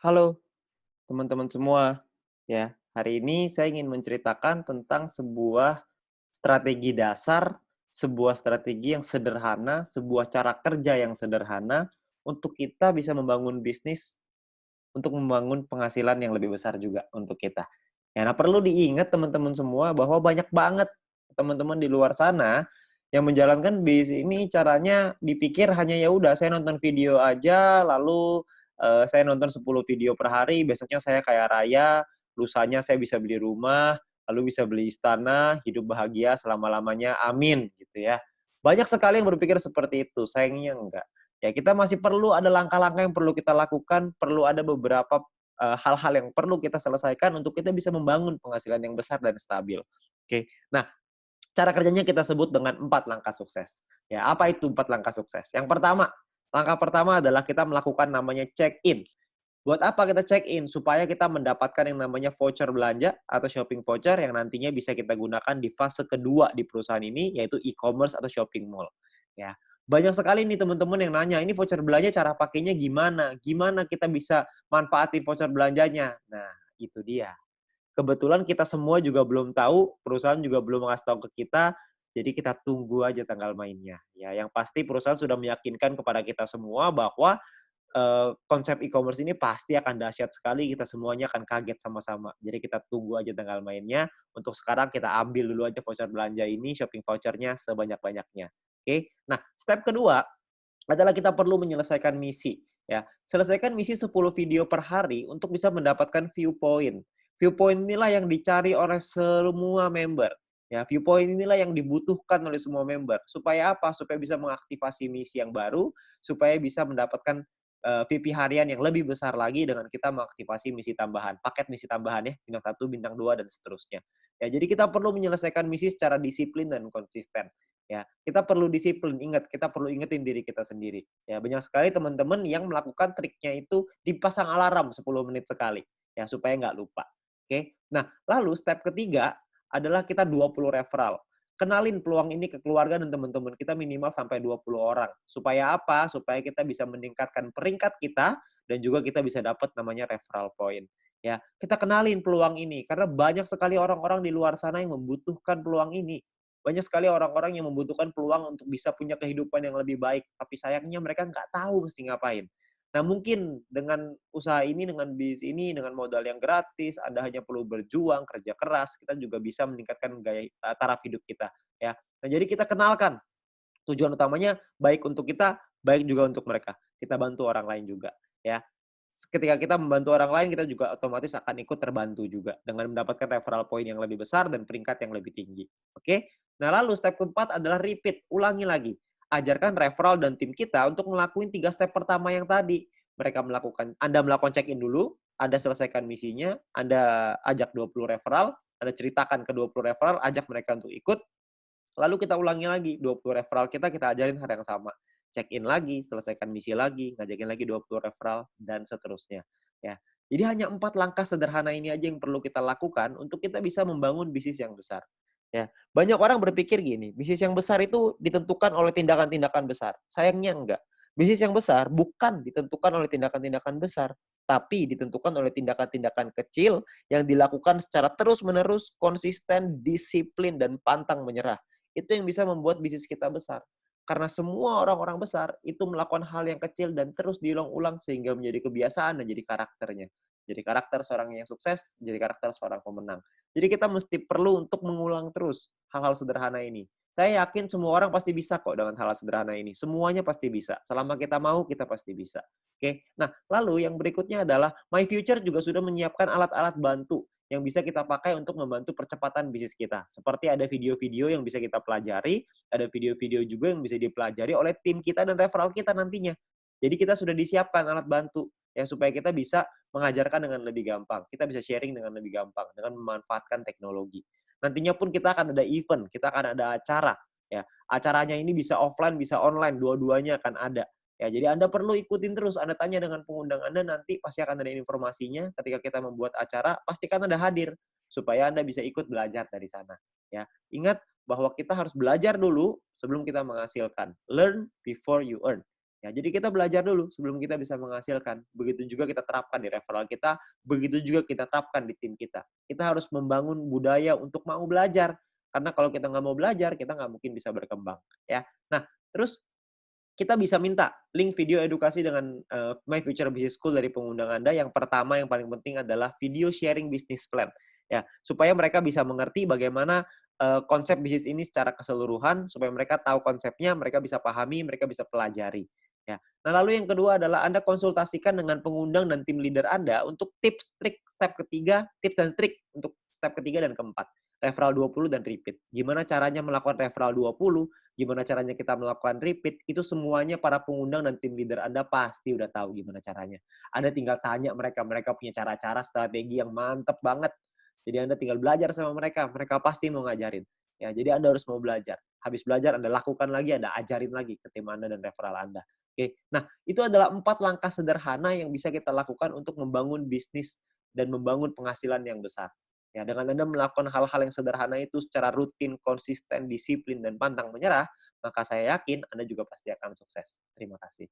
Halo teman-teman semua, ya. Hari ini saya ingin menceritakan tentang sebuah strategi dasar, sebuah strategi yang sederhana, sebuah cara kerja yang sederhana untuk kita bisa membangun bisnis, untuk membangun penghasilan yang lebih besar juga untuk kita. Ya, nah perlu diingat teman-teman semua bahwa banyak banget teman-teman di luar sana yang menjalankan bisnis ini caranya dipikir hanya ya udah saya nonton video aja lalu, saya nonton 10 video per hari, besoknya saya kaya raya, lusanya saya bisa beli rumah, lalu bisa beli istana, hidup bahagia selama-lamanya, amin, gitu ya. Banyak sekali yang berpikir seperti itu, sayangnya enggak. Ya kita masih perlu ada langkah-langkah yang perlu kita lakukan, perlu ada beberapa, hal-hal yang perlu kita selesaikan untuk kita bisa membangun penghasilan yang besar dan stabil. Oke. Nah, cara kerjanya kita sebut dengan 4 langkah sukses. Ya, apa itu 4 langkah sukses? Yang pertama, langkah pertama adalah kita melakukan namanya check-in. Buat apa kita check-in? Supaya kita mendapatkan yang namanya voucher belanja atau shopping voucher yang nantinya bisa kita gunakan di fase kedua di perusahaan ini, yaitu e-commerce atau shopping mall. Ya, banyak sekali nih teman-teman yang nanya, "Ini voucher belanja cara pakainya gimana? Gimana kita bisa manfaatin voucher belanjanya?" Nah, itu dia. Kebetulan kita semua juga belum tahu, perusahaan juga belum ngasih tahu ke kita, jadi kita tunggu aja tanggal mainnya. Ya, yang pasti perusahaan sudah meyakinkan kepada kita semua bahwa konsep e-commerce ini pasti akan dahsyat sekali, kita semuanya akan kaget sama-sama. Jadi kita tunggu aja tanggal mainnya, untuk sekarang kita ambil dulu aja voucher belanja ini, shopping voucher-nya sebanyak-banyaknya, oke. Nah, step kedua adalah kita perlu menyelesaikan misi, ya. Selesaikan misi 10 video per hari untuk bisa mendapatkan view point. View point inilah yang dicari oleh semua member, ya. View point inilah yang dibutuhkan oleh semua member. Supaya apa? Supaya bisa mengaktifasi misi yang baru, supaya bisa mendapatkan VP harian yang lebih besar lagi dengan kita mengaktifasi misi tambahan, paket misi tambahan ya, bintang 1, bintang 2 dan seterusnya. Ya, jadi kita perlu menyelesaikan misi secara disiplin dan konsisten. Ya, kita perlu disiplin, ingat, kita perlu ingetin diri kita sendiri. Ya, banyak sekali teman-teman yang melakukan triknya itu dipasang alarm 10 menit sekali, ya, supaya nggak lupa. Oke. Nah, lalu step ketiga adalah kita 20 referral. Kenalin peluang ini ke keluarga dan teman-teman kita minimal sampai 20 orang. Supaya apa? Supaya kita bisa meningkatkan peringkat kita dan juga kita bisa dapat namanya referral point. Ya, kita kenalin peluang ini karena banyak sekali orang-orang di luar sana yang membutuhkan peluang ini. Banyak sekali orang-orang yang membutuhkan peluang untuk bisa punya kehidupan yang lebih baik, tapi sayangnya mereka nggak tahu mesti ngapain. Nah, mungkin dengan usaha ini, dengan bisnis ini, dengan modal yang gratis, Anda hanya perlu berjuang, kerja keras, kita juga bisa meningkatkan taraf hidup kita, ya. Nah, jadi kita kenalkan tujuan utamanya baik untuk kita, baik juga untuk mereka. Kita bantu orang lain juga, ya. Ketika kita membantu orang lain, kita juga otomatis akan ikut terbantu juga dengan mendapatkan referral point yang lebih besar dan peringkat yang lebih tinggi. Oke? Nah, lalu step keempat adalah repeat, ulangi lagi. Ajarkan referral dan tim kita untuk ngelakuin 3 step pertama yang tadi. Anda melakukan check-in dulu, Anda selesaikan misinya, Anda ajak 20 referral, Anda ceritakan ke 20 referral, ajak mereka untuk ikut, lalu kita ulangi lagi, 20 referral kita ajarin hal yang sama. Check-in lagi, selesaikan misi lagi, ngajakin lagi 20 referral, dan seterusnya. Ya. Jadi hanya 4 langkah sederhana ini aja yang perlu kita lakukan untuk kita bisa membangun bisnis yang besar. Ya. Banyak orang berpikir gini, bisnis yang besar itu ditentukan oleh tindakan-tindakan besar. Sayangnya enggak. Bisnis yang besar bukan ditentukan oleh tindakan-tindakan besar, tapi ditentukan oleh tindakan-tindakan kecil yang dilakukan secara terus-menerus, konsisten, disiplin, dan pantang menyerah. Itu yang bisa membuat bisnis kita besar. Karena semua orang-orang besar itu melakukan hal yang kecil dan terus diulang-ulang sehingga menjadi kebiasaan dan jadi karakternya. Jadi karakter seorang yang sukses, jadi karakter seorang pemenang. Jadi kita mesti perlu untuk mengulang terus hal-hal sederhana ini. Saya yakin semua orang pasti bisa kok dengan hal-hal sederhana ini. Semuanya pasti bisa. Selama kita mau, kita pasti bisa. Oke. Nah, lalu yang berikutnya adalah My Future juga sudah menyiapkan alat-alat bantu yang bisa kita pakai untuk membantu percepatan bisnis kita. Seperti ada video-video yang bisa kita pelajari, ada video-video juga yang bisa dipelajari oleh tim kita dan referral kita nantinya. Jadi kita sudah disiapkan alat bantu ya supaya kita bisa mengajarkan dengan lebih gampang. Kita bisa sharing dengan lebih gampang dengan memanfaatkan teknologi. Nantinya pun kita akan ada event, kita akan ada acara ya. Acaranya ini bisa offline, bisa online, dua-duanya akan ada. Ya, jadi Anda perlu ikutin terus, Anda tanya dengan pengundang Anda, nanti pasti akan ada informasinya ketika kita membuat acara, pastikan Anda hadir, supaya Anda bisa ikut belajar dari sana. Ya, ingat bahwa kita harus belajar dulu sebelum kita menghasilkan. Learn before you earn. Ya, jadi kita belajar dulu sebelum kita bisa menghasilkan. Begitu juga kita terapkan di referral kita, begitu juga kita terapkan di tim kita. Kita harus membangun budaya untuk mau belajar. Karena kalau kita nggak mau belajar, kita nggak mungkin bisa berkembang. Ya. Nah, terus kita bisa minta link video edukasi dengan My Future Business School dari pengundang Anda. Yang pertama yang paling penting adalah video sharing business plan. Ya, supaya mereka bisa mengerti bagaimana konsep bisnis ini secara keseluruhan, supaya mereka tahu konsepnya, mereka bisa pahami, mereka bisa pelajari. Ya. Nah, lalu yang kedua adalah Anda konsultasikan dengan pengundang dan tim leader Anda untuk tips, trik, step ketiga, tips dan trik untuk step ketiga dan keempat. Referral 20 dan repeat. Gimana caranya melakukan referral 20, gimana caranya kita melakukan repeat, itu semuanya para pengundang dan tim leader Anda pasti udah tahu gimana caranya. Anda tinggal tanya mereka, mereka punya cara-cara strategi yang mantep banget. Jadi Anda tinggal belajar sama mereka, mereka pasti mau ngajarin. Ya, jadi Anda harus mau belajar. Habis belajar Anda lakukan lagi, Anda ajarin lagi ke tim Anda dan referral Anda. Oke. Nah, itu adalah 4 langkah sederhana yang bisa kita lakukan untuk membangun bisnis dan membangun penghasilan yang besar. Ya, dengan Anda melakukan hal-hal yang sederhana itu secara rutin, konsisten, disiplin, dan pantang menyerah, maka saya yakin Anda juga pasti akan sukses. Terima kasih.